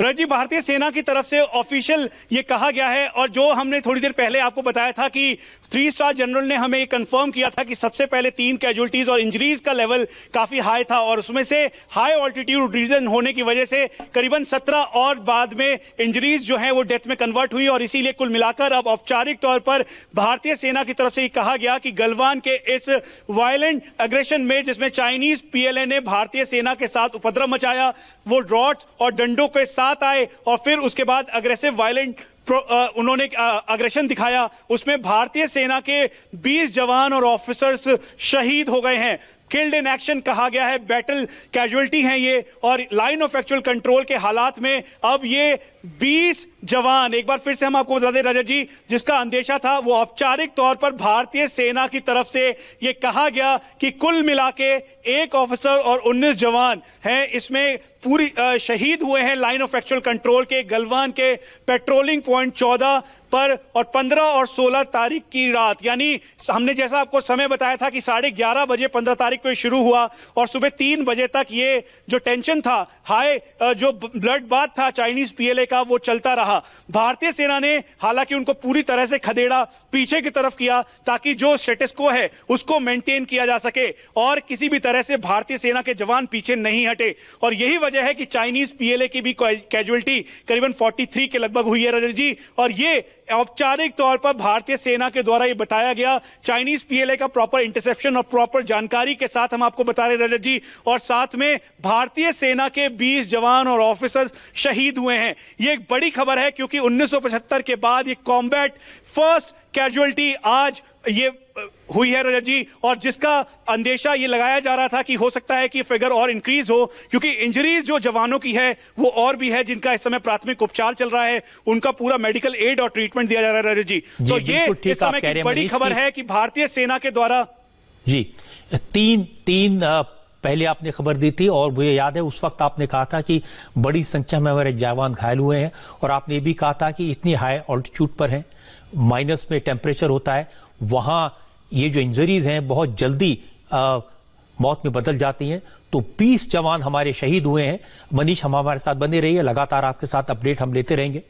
रजी, भारतीय सेना की तरफ से ऑफिशियल ये कहा गया है और जो हमने थोड़ी देर पहले आपको बताया था कि 3 स्टार जनरल ने हमें ये कंफर्म किया था कि सबसे पहले 3 कैजुअल्टीज और इंजरीज का लेवल काफी हाई था और उसमें से हाई ऑल्टीट्यूड रीजन होने की वजह से करीबन 17 और बाद में इंजरीज जो है वो डेथ में कन्वर्ट हुई। और इसीलिए कुल मिलाकर अब औपचारिक तौर पर भारतीय सेना की तरफ से ये कहा गया कि गलवान के इस वायलेंट एग्रेशन में, जिसमें चाइनीज पीएलए ने भारतीय सेना के साथ उपद्रव मचाया, वो रॉड्स और डंडों के साथ आए और फिर उसके बाद अग्रेसिव वायलेंट उन्होंने अग्रेशन दिखाया, उसमें भारतीय सेना के 20 जवान और ऑफिसर्स शहीद हो गए हैं। किल्ड इन एक्शन कहा गया है, बैटल कैजुअलिटी हैं ये, और लाइन ऑफ एक्चुअल कंट्रोल के हालात में अब ये 20 जवान, एक बार फिर से हम आपको बता दें रजत जी, जिसका अंदेशा था वो औपचारिक तौर पर भारतीय सेना की तरफ से ये कहा गया कि कुल मिला के 1 ऑफिसर और 19 जवान हैं, इसमें पूरी शहीद हुए हैं लाइन ऑफ एक्चुअल कंट्रोल के गलवान के पेट्रोलिंग पॉइंट 14 पर, और 15 और 16 तारीख की रात, यानी हमने जैसा आपको समय बताया था कि 11:30 बजे 15 तारीख को शुरू हुआ और सुबह 3 बजे तक ये जो टेंशन था, हाई जो ब्लड बाथ था चाइनीज पीएलए का, वो चलता रहा। भारतीय सेना ने हालांकि उनको पूरी तरह से खदेड़ा, पीछे की तरफ किया, ताकि जो स्टेटस को है उसको मेंटेन किया जा सके और किसी भी तरह से भारतीय सेना के जवान पीछे नहीं हटे। और यही वजह है कि चाइनीज पीएलए की भी कैजुअलिटी करीबन 43 के लगभग हुई है रजत जी, और ये औपचारिक तौर पर भारतीय सेना के द्वारा ये बताया गया। चाइनीज पीएलए का प्रॉपर इंटरसेप्शन और प्रॉपर जानकारी के साथ हम आपको बता रहे रजत जी, और साथ में भारतीय सेना के 20 जवान और ऑफिसर्स शहीद हुए हैं। ये एक बड़ी खबर है क्योंकि 1975 के बाद ये कॉम्बैट फर्स्ट कैजुअलिटी आज ये हुई है रजत जी, और जिसका अंदेशा ये लगाया जा रहा था कि हो सकता है कि फिगर और इंक्रीज हो, क्योंकि इंजरीज जो जवानों की है वो और भी है, जिनका इस समय प्राथमिक उपचार चल रहा है, उनका पूरा मेडिकल एड और ट्रीटमेंट दिया जा रहा है रजत जी। तो ये इस समय की बड़ी खबर है कि भारतीय सेना के द्वारा जी तीन पहले आपने खबर दी थी, और मुझे याद है उस वक्त आपने कहा था कि बड़ी संख्या में हमारे जवान घायल हुए हैं, और आपने ये भी कहा था कि इतनी हाई ऑल्टीट्यूड पर है, माइनस में टेम्परेचर होता है, वहां ये जो इंजरीज हैं बहुत जल्दी मौत में बदल जाती हैं। तो 20 जवान हमारे शहीद हुए हैं। मनीष, हम हमारे साथ बने रहिए, लगातार आपके साथ अपडेट हम लेते रहेंगे।